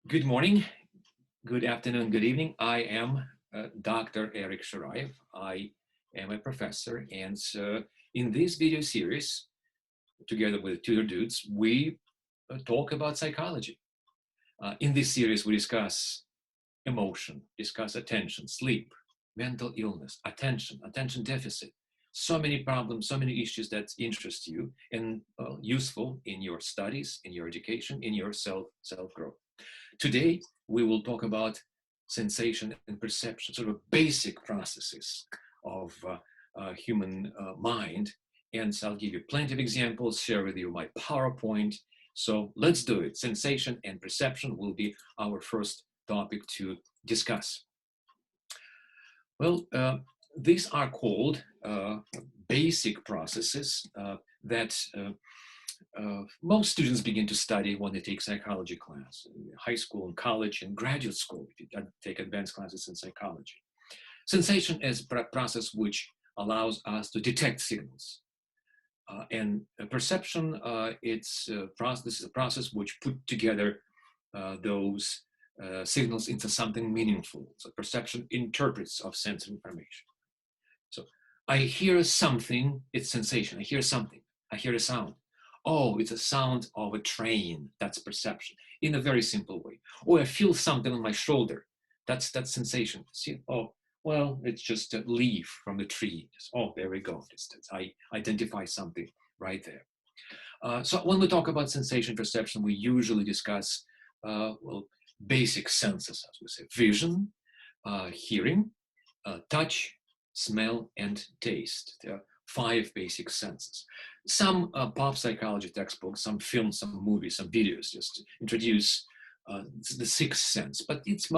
Good morning, good afternoon, good evening. I am Dr. Eric Shiraev. I am a professor, and in this video series, together with two other dudes, we talk about psychology. In this series, we discuss emotion, discuss attention, sleep, mental illness, attention deficit. So many problems, so many issues that interest you and useful in your studies, in your education, in your self growth. Today, we will talk about sensation and perception, sort of basic processes of human mind. And so I'll give you plenty of examples, share with you my PowerPoint. So let's do it. Sensation and perception will be our first topic to discuss. Well, these are called basic processes that most students begin to study when they take psychology class, in high school and college and graduate school, if you take advanced classes in psychology. Sensation is a process which allows us to detect signals. And perception, this is a process which put together those signals into something meaningful. So perception interprets of sense information. So I hear something, it's sensation. I hear something, I hear a sound. Oh, it's a sound of a train. That's perception in a very simple way. Or I feel something on my shoulder. That's sensation. See, oh, well, it's just a leaf from the tree. Oh, there we go. I identify something right there. So when we talk about sensation perception, we usually discuss, well, basic senses, as we say, vision, hearing, touch, smell, and taste. There are 5 basic senses. Some pop psychology textbooks, some films, some movies, some videos just introduce the 6th sense, but it's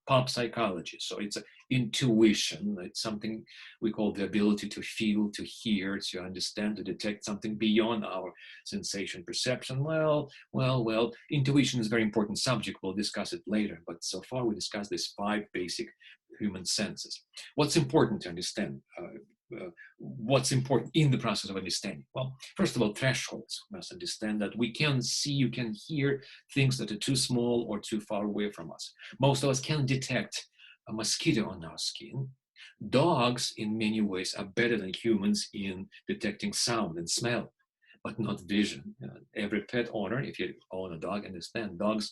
pop psychology. So it's intuition. It's something we call the ability to feel, to hear, to understand, to detect something beyond our sensation perception. Well, intuition is a very important subject. We'll discuss it later, but so far we discussed these 5 basic human senses. What's important to understand? What's important in the process of understanding? Well, first of all, thresholds. We must understand that we can see, you can hear things that are too small or too far away from us. Most of us can detect a mosquito on our skin. Dogs, in many ways, are better than humans in detecting sound and smell, but not vision. Every pet owner, if you own a dog, understand dogs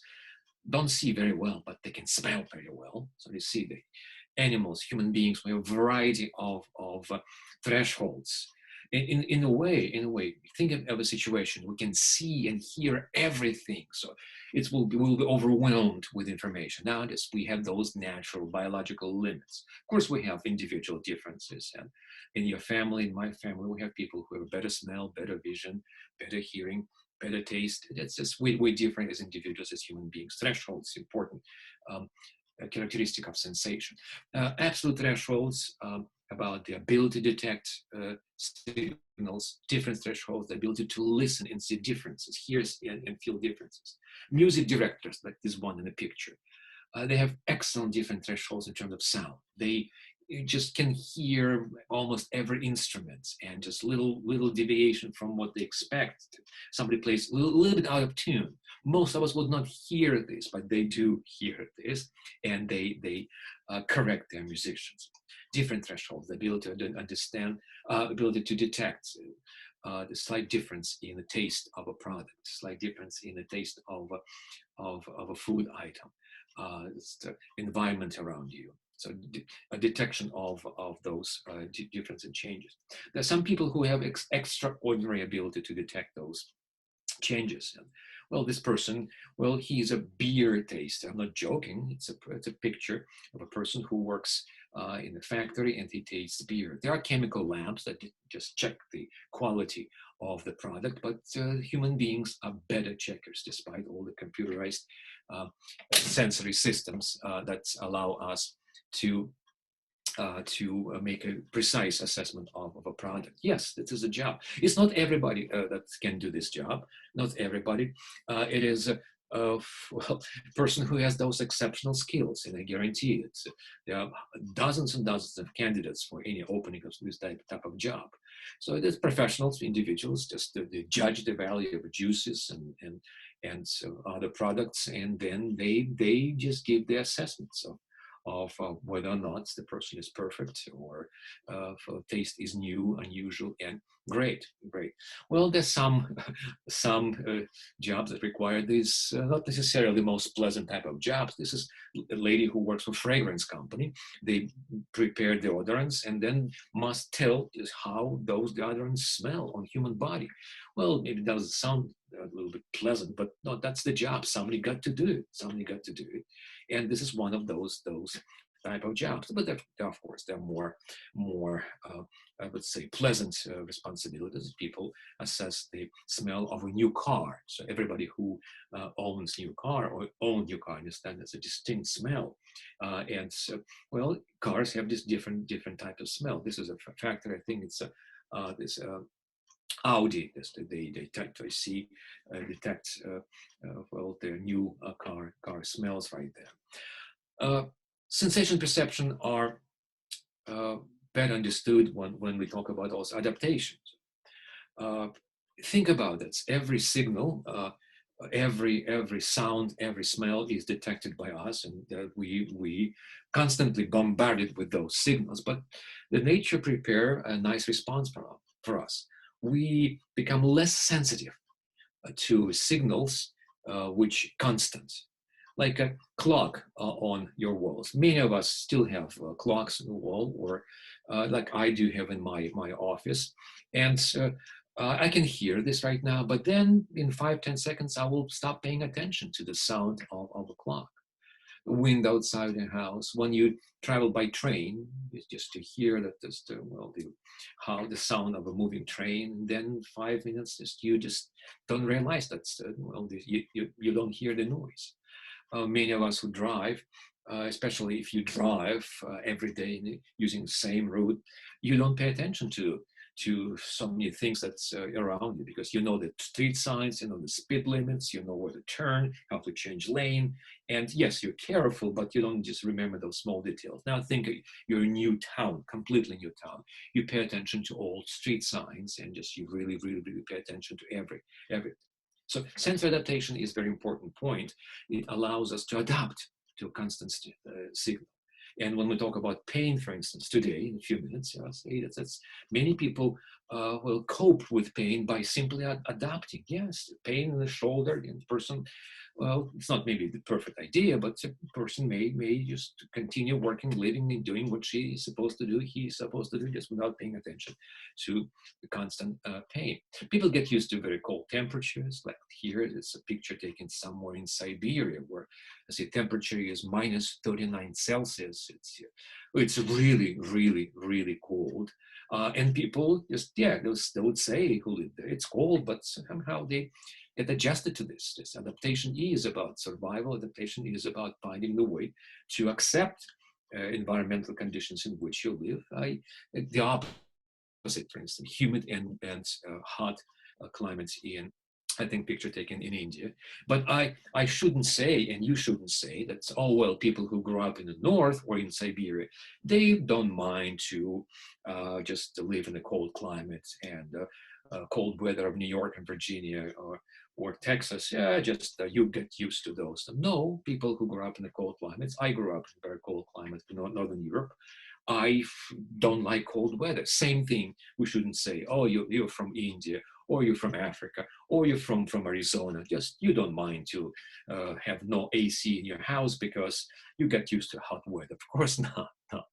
don't see very well, but they can smell very well. So you see the animals, human beings, we have a variety of thresholds. In a way, think of a situation, we can see and hear everything. So we'll be overwhelmed with information. Nowadays, we have those natural biological limits. Of course, we have individual differences. And in your family, in my family, we have people who have better smell, better vision, better hearing, better taste. It's just we're different as individuals, as human beings. Thresholds important. A characteristic of sensation. Absolute thresholds about the ability to detect signals, different thresholds, the ability to listen and see differences, hear and feel differences. Music directors, like this one in the picture, they have excellent different thresholds in terms of sound. You just can hear almost every instrument and just little deviation from what they expect. Somebody plays a little bit out of tune. Most of us would not hear this, but they do hear this, and they correct their musicians. Different thresholds, the ability to understand, ability to detect the slight difference in the taste of a product, slight difference in the taste of a food item, it's the environment around you. So a detection of those differences and changes. There are some people who have extraordinary ability to detect those changes. And, well, this person, well, he's a beer taster. I'm not joking. It's a picture of a person who works in a factory and he tastes beer. There are chemical labs that just check the quality of the product, but human beings are better checkers despite all the computerized sensory systems that allow us to make a precise assessment of a product. Yes, this is a job. It's not everybody that can do this job. Not everybody. It is a person who has those exceptional skills, and I guarantee it. There are dozens and dozens of candidates for any opening of this type of job. So it is professionals, individuals, just they judge the value of juices and so other products, and then they just give the assessments of whether or not the person is perfect, or taste is new, unusual, and great. Well, there's some jobs that require these, not necessarily the most pleasant type of jobs. This is a lady who works for a fragrance company. They prepare deodorants and then must tell us how those deodorants smell on human body. Well, maybe it doesn't sound a little bit pleasant, but no, that's the job. Somebody got to do it. And this is one of those type of jobs. But of course, there are more I would say, pleasant responsibilities. People assess the smell of a new car. So everybody who owns new car or own new car understands there's a distinct smell. And so, well, cars have this different type of smell. This is a factor. I think it's this Audi. They detect well, their new car smells right there. Sensation perception are better understood when we talk about also adaptations. Think about this. Every signal, every sound, every smell is detected by us, and we constantly bombarded with those signals. But the nature prepare a nice response for us. We become less sensitive to signals which constant, like a clock on your walls. Many of us still have clocks on the wall, or like I do have in my office. And I can hear this right now, but then in 5-10 seconds, I will stop paying attention to the sound of the clock. The wind outside the house. When you travel by train, it's just to hear that how the sound of a moving train. And then 5 minutes, you just don't realize that you don't hear the noise. Many of us who drive, especially if you drive every day using the same route, you don't pay attention to so many things that's around you, because you know the street signs, you know the speed limits, you know where to turn, how to change lane. And yes, you're careful, but you don't just remember those small details. Now think you're a new town, completely new town. You pay attention to all street signs, and just you really pay attention to everything. So sensory adaptation is a very important point. It allows us to adapt to a constant signal. And when we talk about pain, for instance, today, in a few minutes, I'll say that's many people will cope with pain by simply adapting. Yes, pain in the shoulder, and the person, well, it's not maybe the perfect idea, but the person may just continue working, living, and doing what he's supposed to do, just without paying attention to the constant pain. People get used to very cold temperatures. Like here, it's a picture taken somewhere in Siberia, where the temperature is minus 39 Celsius. It's really cold. And people just, they would say who live there, it's cold, but somehow they get adjusted to this. This adaptation is about survival. Adaptation is about finding the way to accept environmental conditions in which you live. The opposite, for instance, humid and hot climates in, I think, picture taken in India. But I shouldn't say, and you shouldn't say, that, oh, well, people who grew up in the north or in Siberia, they don't mind to just live in a cold climate and cold weather of New York and Virginia or Texas. Yeah, just you get used to those. No, people who grew up in the cold climates, I grew up in a very cold climate in Northern Europe. I don't like cold weather. Same thing, we shouldn't say, oh, you're from India, or you're from Africa, or you're from Arizona. Just you don't mind to have no AC in your house because you get used to hot weather. Of course not. No.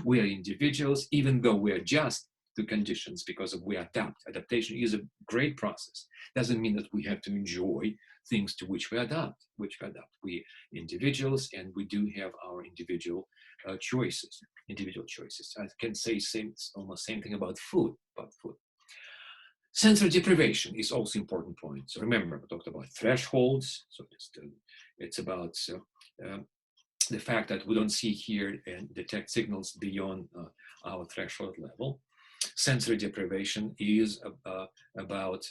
We are individuals, even though we adjust to conditions because we adapt. Adaptation is a great process. Doesn't mean that we have to enjoy things to which we adapt. We individuals, and we do have our individual choices. I can say almost same thing about food. Sensory deprivation is also important point. So remember, we talked about thresholds. So it's about the fact that we don't see, hear, and detect signals beyond our threshold level. Sensory deprivation is about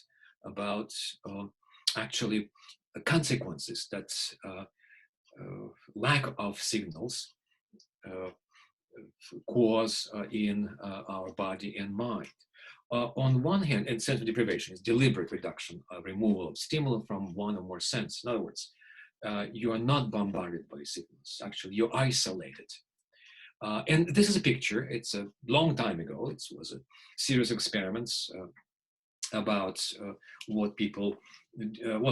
actually consequences that lack of signals cause in our body and mind. on one hand, and sensory deprivation is deliberate reduction, removal of stimuli from one or more senses. In other words, you are not bombarded by signals. Actually, you're isolated. And this is a picture. It's a long time ago. It was a series of experiments about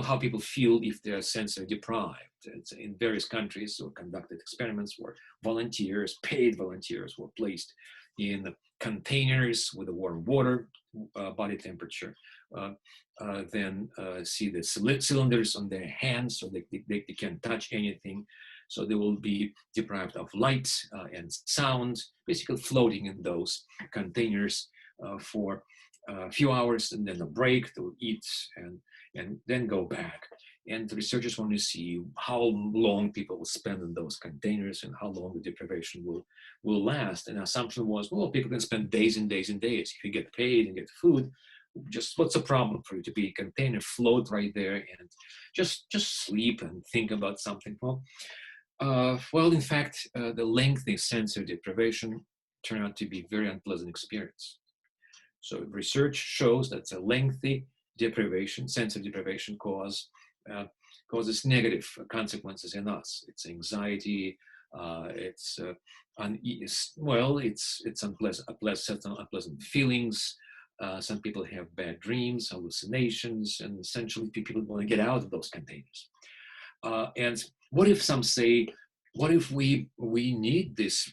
how people feel if they're sensory deprived. It's in various countries or conducted experiments where volunteers, paid volunteers, were placed in containers with a warm water, body temperature, then see the cylinders on their hands so they can't touch anything. So they will be deprived of light and sound, basically floating in those containers for a few hours, and then a break to eat and then go back. And the researchers want to see how long people will spend in those containers and how long the deprivation will last. And the assumption was, well, people can spend days and days and days. If you get paid and get food, just what's the problem for you to be a container, float right there and just sleep and think about something? Well, in fact, the lengthy sensory deprivation turned out to be a very unpleasant experience. So research shows that a lengthy deprivation, sensory deprivation, causes negative consequences in us. It's anxiety, it's unpleasant feelings. Some people have bad dreams, hallucinations, and essentially people want to get out of those containers. And what if some say, what if we need this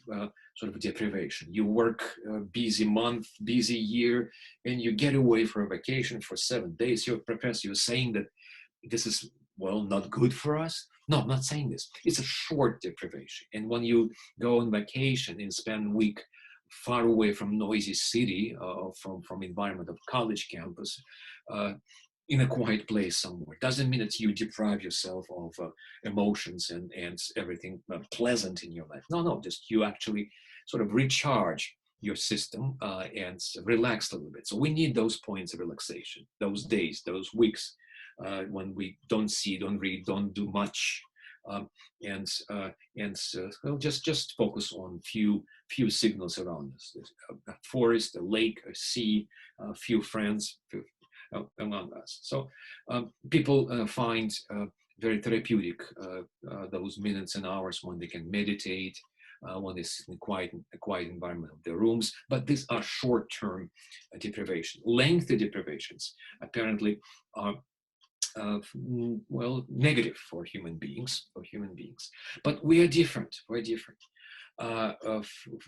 sort of deprivation? You work a busy month, busy year, and you get away for a vacation for 7 days. Your professor, you're saying that this is, well, not good for us? No, I'm not saying this. It's a short deprivation. And when you go on vacation and spend a week far away from noisy city, from environment of college campus, in a quiet place somewhere, doesn't mean that you deprive yourself of emotions and everything pleasant in your life. No, just you actually sort of recharge your system and relax a little bit. So we need those points of relaxation, those days, those weeks when we don't see, don't read, don't do much, well, just focus on few signals around us: a forest, a lake, a sea, a few friends among us. So people find very therapeutic those minutes and hours when they can meditate, when they sit in a quiet environment of their rooms. But these are short-term deprivation. Lengthy deprivations apparently are well, negative for human beings. But we are different. We're different.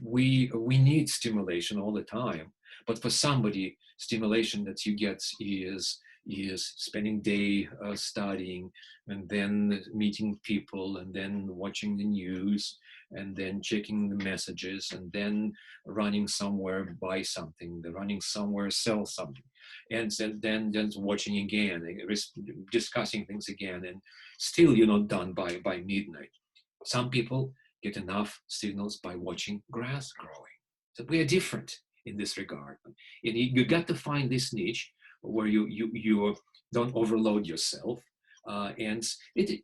We need stimulation all the time. But for somebody, stimulation that you get is spending day studying, and then meeting people, and then watching the news, and then checking the messages, and then running somewhere, buy something, then running somewhere, sell something, and then watching again, discussing things again, and still you're not done by midnight. Some people get enough signals by watching grass growing. So we are different in this regard. And you got to find this niche where you don't overload yourself. And it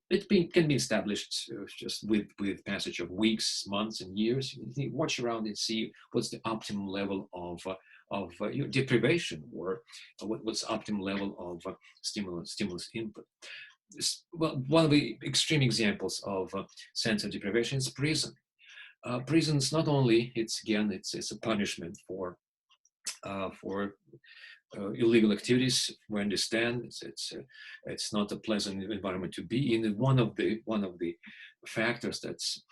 can be established just with passage of weeks, months, and years. You watch around and see what's the optimum level of your deprivation, or what's the optimum level of stimulus input. Well, one of the extreme examples of sensory deprivation is prison. Prisons, not only it's a punishment for illegal activities. We understand it's not a pleasant environment to be in. One of the factors that's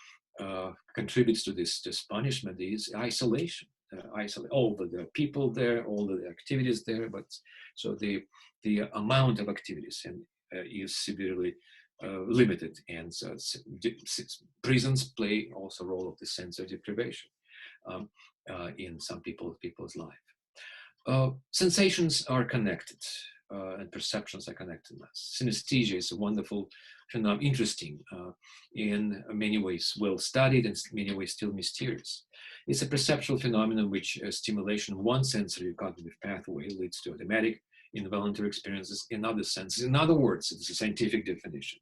contributes to this punishment is isolation. All the people there, all the activities there, but so the amount of activities is severely limited, and so prisons play also a role of the sensory deprivation in some people's life. Sensations are connected, and perceptions are connected. Synesthesia is a wonderful phenomenon, interesting, in many ways well studied, and in many ways still mysterious. It's a perceptual phenomenon in which stimulation of one sensory cognitive pathway leads to automatic involuntary experiences in other senses. In other words, it's a scientific definition.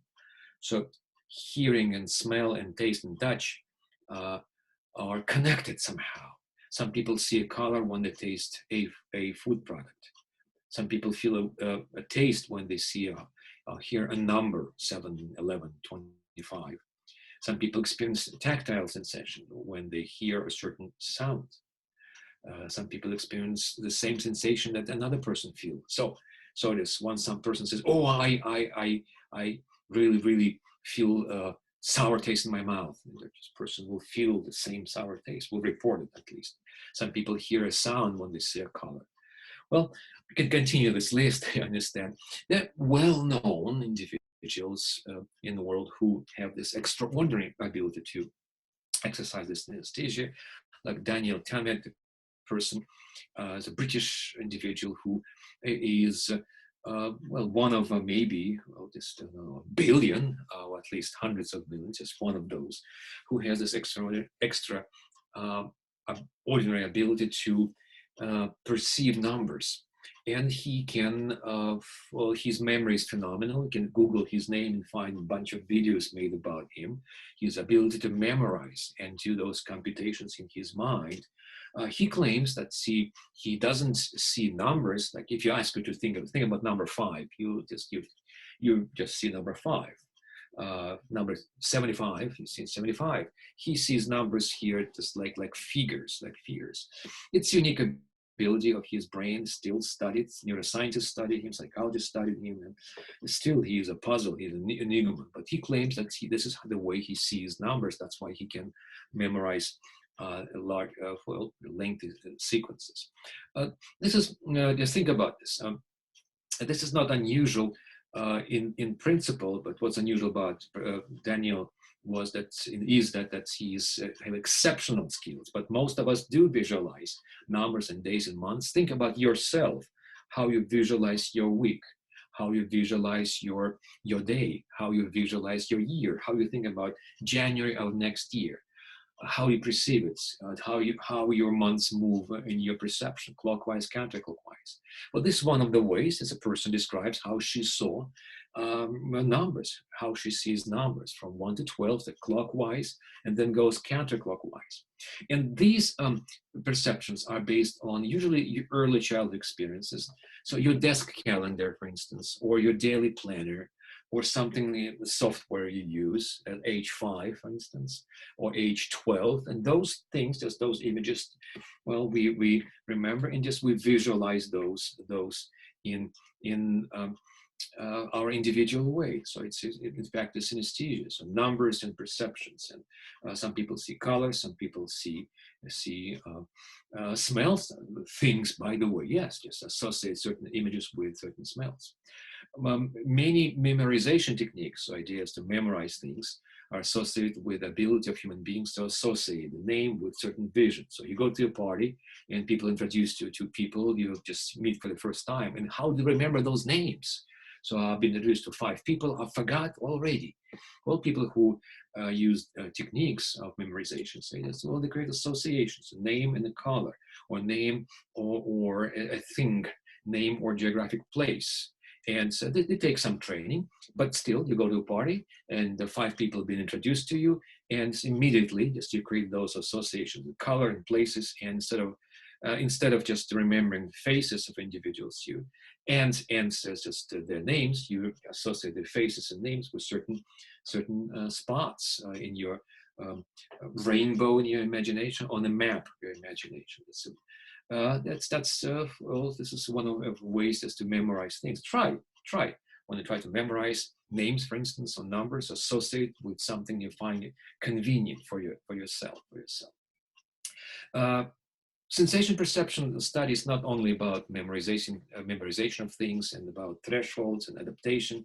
So hearing and smell and taste and touch are connected somehow. Some people see a color when they taste a food product. Some people feel a taste when they see hear a number, 7, 11, 25. Some people experience tactile sensation when they hear a certain sound. Some people experience the same sensation that another person feels. So it is when some person says, "Oh, I really feel sour taste in my mouth." This person will feel the same sour taste, will report it at least. Some people hear a sound when they see a color. Well, we can continue this list. I understand. There are well-known individuals in the world who have this extraordinary ability to exercise this synesthesia, like Daniel Tammet, the person is a British individual who is well, one of maybe just a billion, or at least hundreds of millions, just one of those, who has this extra ordinary ability to perceive numbers. And he can, well, his memory is phenomenal. You can Google his name and find a bunch of videos made about him. His ability to memorize and do those computations in his mind. He claims that he doesn't see numbers. Like if you ask her to think about number 5, you just see number 5. Number 75, you see 75. He sees numbers here just like figures. It's unique ability of his brain, still studied. Neuroscientists studied him, psychologists studied him, and still he is a puzzle, he's an enigma. But he claims that this is the way he sees numbers. That's why he can memorize large, lengthy sequences. This is, just think about this. This is not unusual in principle, but what's unusual about Daniel was that he's have exceptional skills. But most of us do visualize numbers and days and months. Think about yourself, how you visualize your week, how you visualize your day, how you visualize your year, how you think about January of next year, how you perceive it, how your months move in your perception, clockwise, counterclockwise. Well, this is one of the ways as a person describes how she saw numbers, how she sees numbers from 1 to 12, the clockwise, and then goes counterclockwise. And these perceptions are based on usually your early childhood experiences. So your desk calendar, for instance, or your daily planner, or something, the software you use at age 5, for instance, or age 12. And those things, just those images, well, we remember and just we visualize those in our individual way. So it's in fact the synesthesia, so numbers and perceptions. And some people see colors, some people see smells, things, by the way, yes, just associate certain images with certain smells. Many memorization techniques, so ideas to memorize things, are associated with the ability of human beings to associate the name with certain vision. So you go to a party and people introduce you to people you just meet for the first time, and how do you remember those names? So I've been introduced to 5 people, I forgot already. Well, people who use techniques of memorization say that's, well, they create associations, a name and a color, or name or a thing, name or geographic place. And so they take some training, but still you go to a party and the 5 people have been introduced to you, and immediately just you create those associations with color and places, and instead of just remembering faces of individuals, just their names, you associate their faces and names with certain spots in your rainbow in your imagination, on a map of your imagination. Well, this is one of ways just to memorize things. Try when you try to memorize names, for instance, or numbers, associate with something you find convenient for yourself. Sensation perception study is not only about memorization of things and about thresholds and adaptation.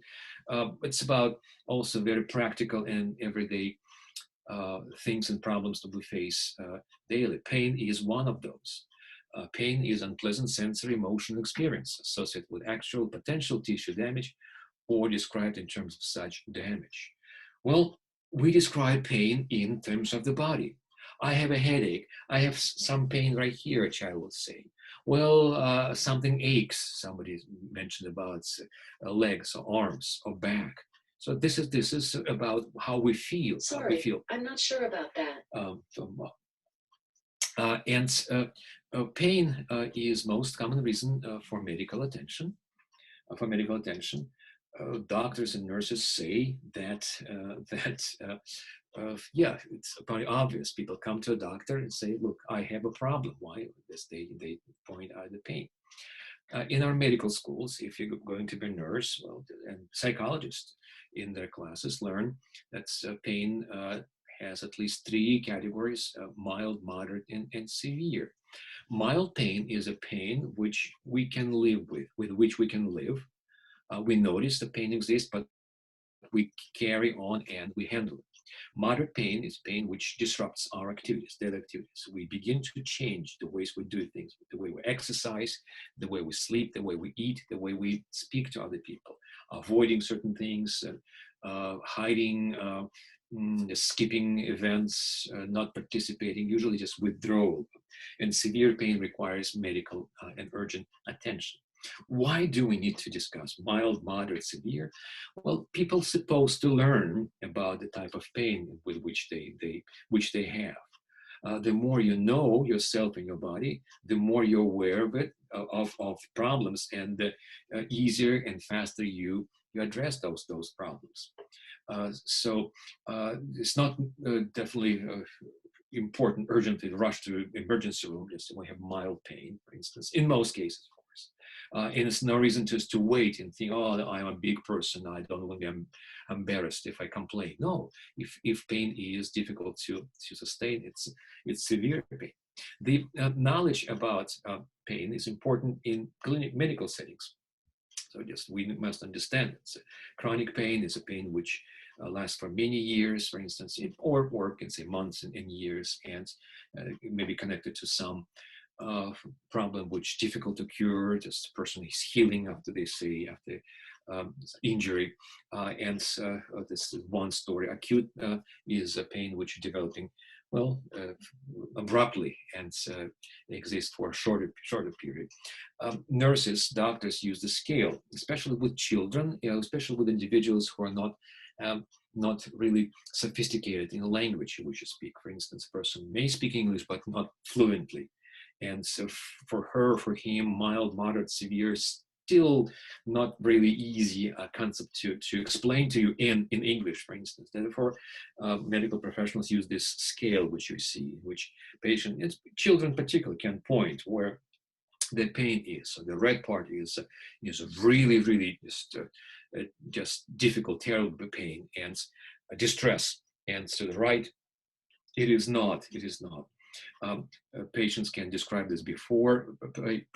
It's about also very practical and everyday things and problems that we face daily. Pain is one of those. Pain is unpleasant sensory emotional experience associated with actual potential tissue damage or described in terms of such damage. Well, we describe pain in terms of the body. I have a headache. I have some pain right here, a child would say. Well, something aches. Somebody mentioned about legs or arms or back. So this is about how we feel. Sorry, I'm not sure about that. Pain is most common reason for medical attention. Doctors and nurses say that yeah, it's probably obvious. People come to a doctor and say, "Look, I have a problem." Why? Because they point out the pain. In our medical schools, if you're going to be a nurse, well, and psychologists in their classes learn that pain has at least three categories: mild, moderate, and severe. Mild pain is a pain which we can live with which we can live. We notice the pain exists, but we carry on and we handle it. Moderate pain is pain which disrupts our activities, daily activities. We begin to change the ways we do things, the way we exercise, the way we sleep, the way we eat, the way we speak to other people, avoiding certain things, hiding, skipping events, not participating, usually just withdrawal. And severe pain requires medical and urgent attention. Why do we need to discuss mild, moderate, severe? Well, people supposed to learn about the type of pain with which they have. The more you know yourself and your body, the more you're aware of it, of problems, and the easier and faster you address those problems. So it's not definitely important urgently to rush to emergency room just when we have mild pain, for instance, in most cases. And it's no reason just to wait and think, oh, I'm a big person, I don't want to be embarrassed if I complain. No, if pain is difficult to sustain, it's severe pain. The knowledge about pain is important in medical settings. So just we must understand it. So chronic pain is a pain which lasts for many years, for instance, or can say months and years, and it may be connected to some problem which difficult to cure. Just the person is healing after they say after injury, and this one story. Acute is a pain which is developing well abruptly and exists for a shorter period. Nurses, doctors use the scale, especially with children, especially with individuals who are not really sophisticated in language which you speak. For instance, a person may speak English but not fluently. And so for her, for him, mild, moderate, severe, still not really easy concept to explain to you in English, for instance. Therefore, medical professionals use this scale, which you see, which patient, children particularly, can point where the pain is. So the red part is really just difficult, terrible pain and distress. And to the right, it is not. Patients can describe this before a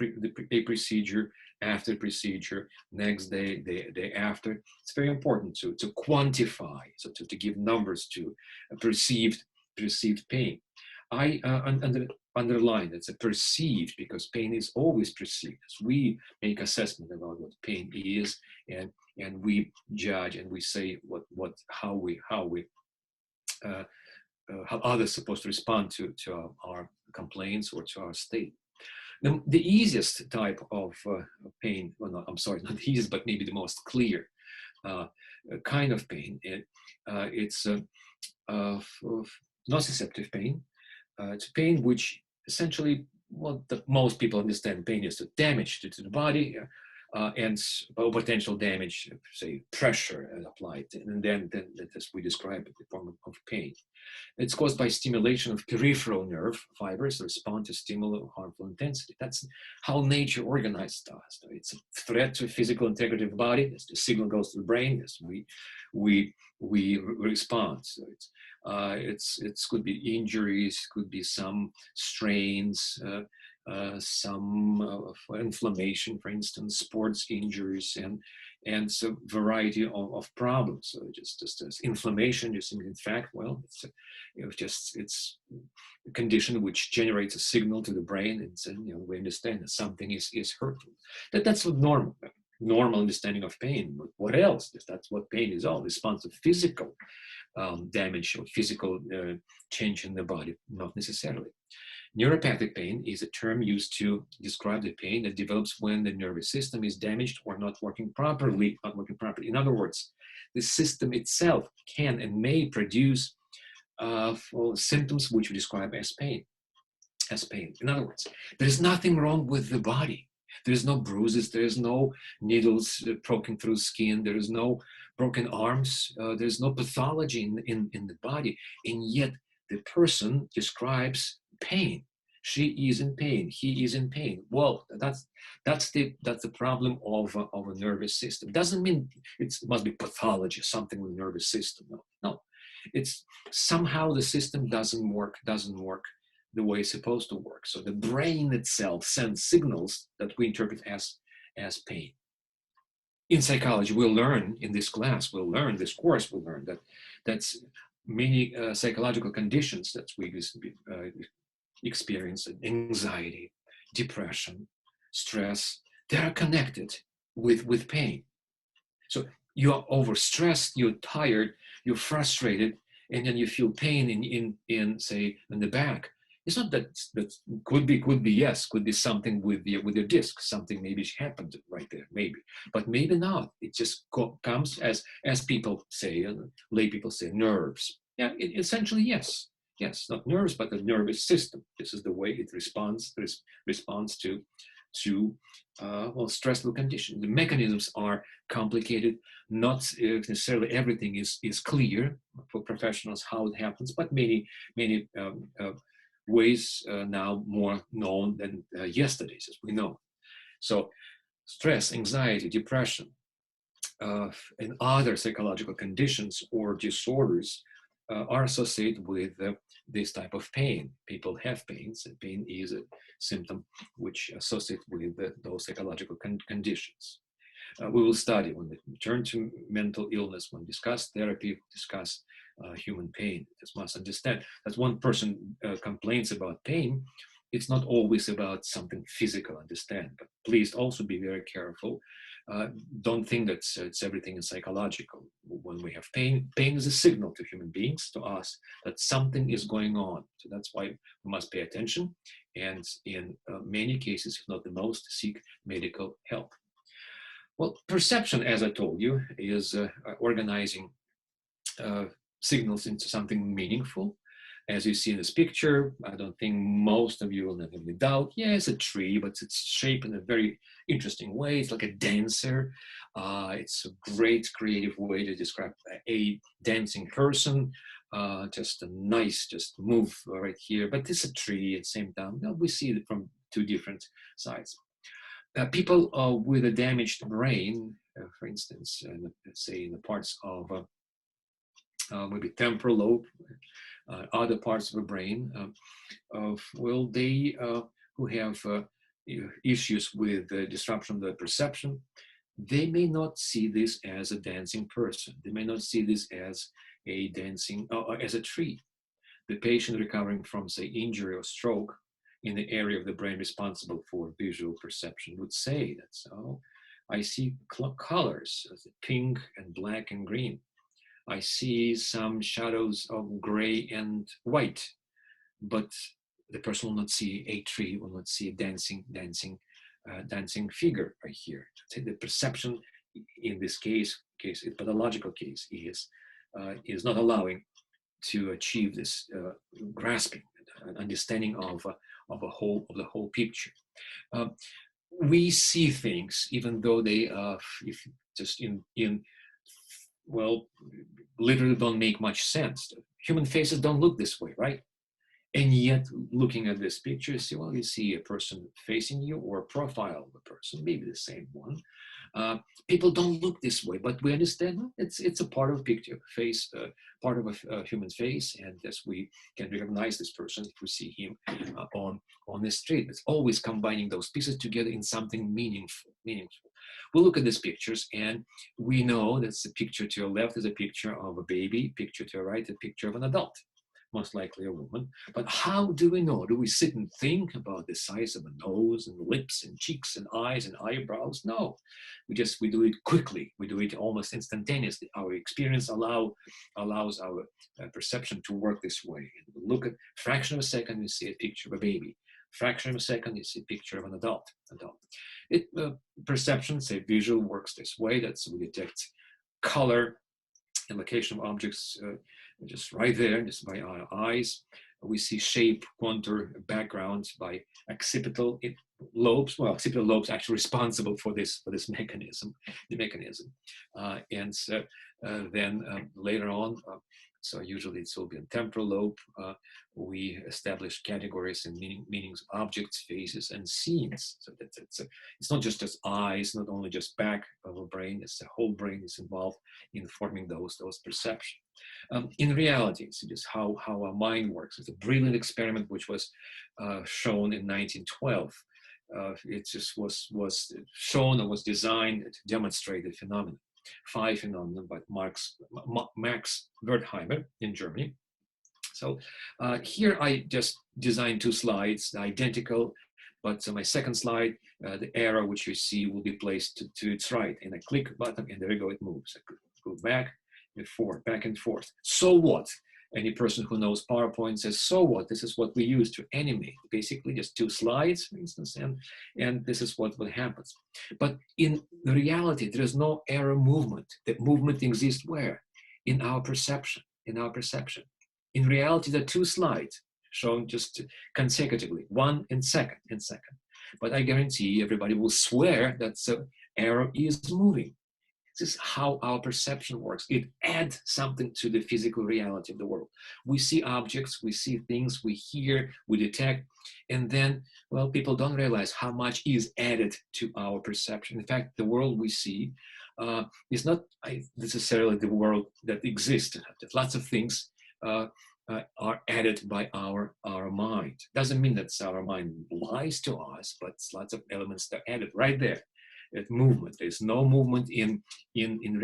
procedure, after procedure, next day, day after. It's very important to quantify, so to give numbers to perceived pain. I underline it's a perceived, because pain is always perceived. We make assessment about what pain is, and we judge and we say how others are supposed to respond to our complaints or to our state. The easiest type of pain, well, no, I'm sorry, not the easiest, but maybe the most clear kind of pain, it's nociceptive pain. It's pain which essentially, most people understand pain is the damage to the body, and potential damage, say pressure applied, and then as we describe it, the form of pain. It's caused by stimulation of peripheral nerve fibers that respond to stimuli of harmful intensity. That's how nature organized us. It's a threat to physical integrity of the body. As the signal goes to the brain, as we respond. So it could be injuries, could be some strains, some inflammation, for instance, sports injuries, and so variety of problems. So just as inflammation, just in fact, well, it's a condition which generates a signal to the brain, and so, we understand that something is hurtful. That's what normal understanding of pain. But what else? That's what pain is all. Response to physical damage or physical change in the body, not necessarily. Neuropathic pain is a term used to describe the pain that develops when the nervous system is damaged or not working properly. In other words, the system itself can and may produce symptoms which we describe as pain. as pain. In other words, there's nothing wrong with the body. There's no bruises, there's no needles poking through skin, there's no broken arms, there's no pathology in the body, and yet the person describes pain. She is in pain, he is in pain. Well, that's the problem of a nervous system. Doesn't mean it must be pathology, something with the nervous system. No. It's somehow the system doesn't work the way it's supposed to work. So the brain itself sends signals that we interpret as pain. In psychology, we'll learn in this course, we'll learn that that's many psychological conditions that we experience, anxiety, depression, stress, they are connected with pain. So you're overstressed, you're tired, you're frustrated, and then you feel pain in say in the back. It's not that could be something with your disc, something maybe happened right there, maybe, but maybe not. It just comes as people say, lay people say, nerves. Yeah, essentially yes, not nerves, but the nervous system. This is the way it responds to stressful conditions. The mechanisms are complicated. Not necessarily everything is clear for professionals how it happens, but many ways now more known than yesterday's, as we know. So stress, anxiety, depression, and other psychological conditions or disorders are associated with this type of pain. People have pains, and pain is a symptom which associates with those psychological conditions. We will study when we turn to mental illness, when we discuss therapy, discuss human pain. Just must understand that one person complains about pain, it's not always about something physical, understand, but please also be very careful. Don't think that it's everything is psychological. When we have pain is a signal to human beings, to us, that something is going on. So that's why we must pay attention, and in many cases, if not the most, seek medical help. Well, perception, as I told you, is organizing signals into something meaningful. As you see in this picture, I don't think most of you will have any doubt. Yeah, it's a tree, but it's shaped in a very interesting way. It's like a dancer. It's a great creative way to describe a dancing person. Just a nice, just move right here. But it's a tree at the same time. We see it from two different sides. People with a damaged brain, for instance, say in the parts of maybe temporal lobe, other parts of the brain, they who have issues with disruption of the perception, they may not see this as a dancing person. They may not see this as a dancing, as a tree. The patient recovering from, say, injury or stroke in the area of the brain responsible for visual perception would say that, so I see colors, pink and black and green. I see some shadows of gray and white, but the person will not see a tree, will not see a dancing figure right here. So the perception in this case, pathological case, is not allowing to achieve this grasping, understanding of the whole picture. We see things even though they, if just literally don't make much sense. Human faces don't look this way, right? And yet, looking at this picture, you see a person facing you or a profile of a person, maybe the same one. People don't look this way, but we understand it's a part of a picture, face, part of a human face, and yes, we can recognize this person if we see him on the street. It's always combining those pieces together in something meaningful. We look at these pictures, and we know that the picture to your left is a picture of a baby, picture to your right, a picture of an adult, most likely a woman. But how do we know? Do we sit and think about the size of a nose and lips and cheeks and eyes and eyebrows? No, we do it quickly. We do it almost instantaneously. Our experience allows our perception to work this way. And we look at fraction of a second, you see a picture of a baby. Fraction of a second, you see a picture of an adult. Perception, say visual, works this way. That's we detect color and location of objects just right there, just by our eyes. We see shape, contour, backgrounds by occipital lobes. Well, occipital lobes actually responsible for this mechanism, the mechanism. And so, then later on, so usually it will be a temporal lobe. We establish categories and meanings of objects, faces, and scenes. So that it's not just as eyes, not only just back of a brain. It's the whole brain is involved in forming those perceptions. In reality, it's just how our mind works. It's a brilliant experiment which was shown in 1912. It just was shown and was designed to demonstrate the phenomenon. 5 phenomena by Max Wertheimer in Germany. So here I just designed 2 slides, identical, but my second slide, the arrow which you see will be placed to its right, and I click a button and there you go, it moves. I go back and forth, back and forth. So what? Any person who knows PowerPoint says, so what? This is what we use to animate. Basically just 2 slides, for instance, and this is what happens. But in reality, there is no arrow movement. That movement exists where? In our perception, In reality, there are 2 slides shown just consecutively, one in second. But I guarantee everybody will swear that the arrow is moving. This is how our perception works. It adds something to the physical reality of the world. We see objects, we see things, we hear, we detect, and then, well, people don't realize how much is added to our perception. In fact, the world we see is not necessarily the world that exists. Lots of things are added by our mind. Doesn't mean that our mind lies to us, but lots of elements that are added right there. At movement, there's no movement in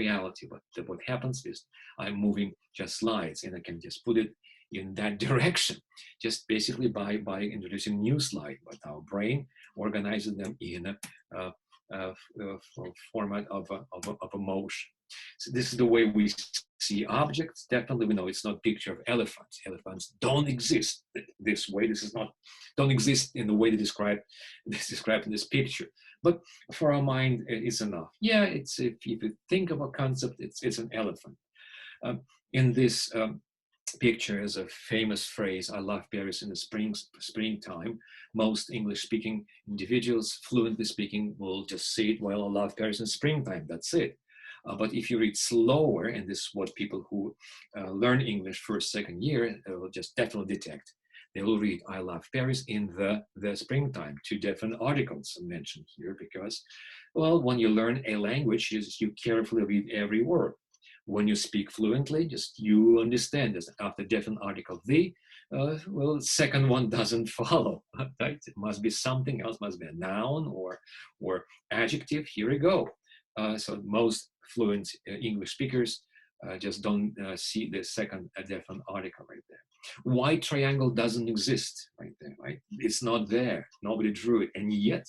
reality, but what happens is I'm moving just slides, and I can just put it in that direction, just basically by introducing new slide. But our brain organizes them in a format of a motion. So this is the way we see objects. Definitely, we know it's not a picture of elephants. Elephants don't exist this way. This is not don't exist in the way they described in this picture. But for our mind, it's enough. Yeah, it's if you think of a concept, it's an elephant. In this picture is a famous phrase, I love berries in the springtime. Most English-speaking individuals, fluently speaking, will just say it, well, I love berries in springtime, that's it. But if you read slower, and this is what people who learn English first, second year will just definitely detect. They will read, I love Paris in the springtime. 2 different articles mentioned here because, well, when you learn a language, you carefully read every word. When you speak fluently, just you understand this. After different article, well, second one doesn't follow, right? It must be something else, must be a noun or adjective. Here we go. So most fluent English speakers just don't see the second definite article right there. White triangle doesn't exist right there, right? It's not there. Nobody drew it, and yet,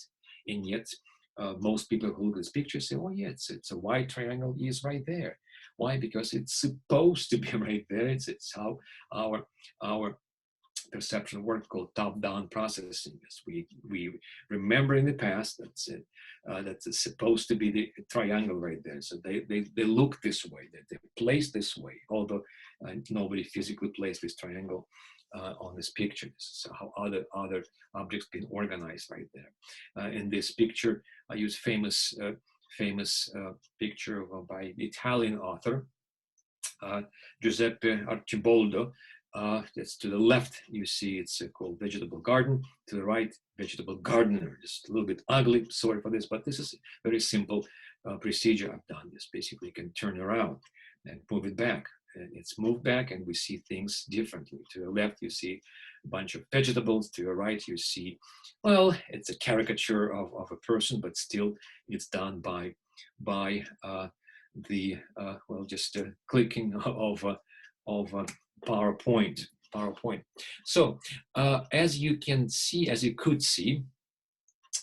most people who look at this picture say, "Oh, yeah, it's a white triangle is right there." Why? Because it's supposed to be right there. It's how our perception work called top-down processing. We remember in the past that's it. That's supposed to be the triangle right there. So they look this way, they place this way, although nobody physically placed this triangle on this picture. So how other objects been organized right there. In this picture, I use famous picture by the Italian author, Giuseppe Arciboldo. That's to the left, you see it's called vegetable garden. To the right, vegetable gardener. Just a little bit ugly, sorry for this, but this is a very simple procedure I've done. This basically you can turn around and move it back. And it's moved back and we see things differently. To the left, you see a bunch of vegetables. To the right, you see, well, it's a caricature of a person, but still it's done by just clicking of PowerPoint. So as you could see,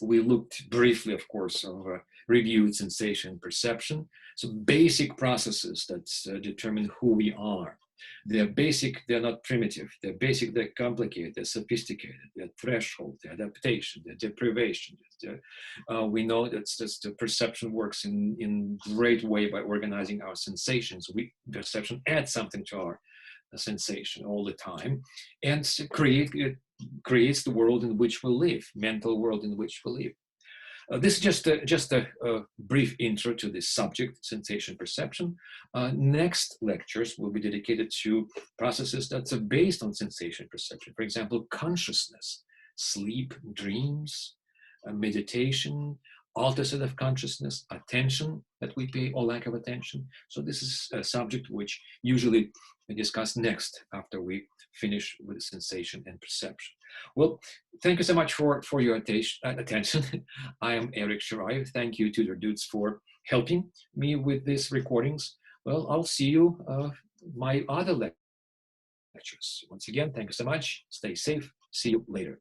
we looked briefly, of course, of reviewed sensation perception. So basic processes that determine who we are. They're basic, they're not primitive. They're basic, they're complicated, they're sophisticated, they're threshold, they're adaptation, they're deprivation. We know that the perception works in great way by organizing our sensations. Perception adds something to sensation all the time, and creates the world in which we live, mental world in which we live. This is just a brief intro to this subject, sensation perception. Next lectures will be dedicated to processes that are based on sensation perception. For example, consciousness, sleep, dreams, meditation, alter state of consciousness, attention that we pay or lack of attention. So this is a subject which usually we discuss next after we finish with sensation and perception. Well, thank you so much for your attention. I am Eric Shiraev. Thank you, Tutor Dudes, for helping me with these recordings. Well, I'll see you my other lectures. Once again, thank you so much. Stay safe. See you later.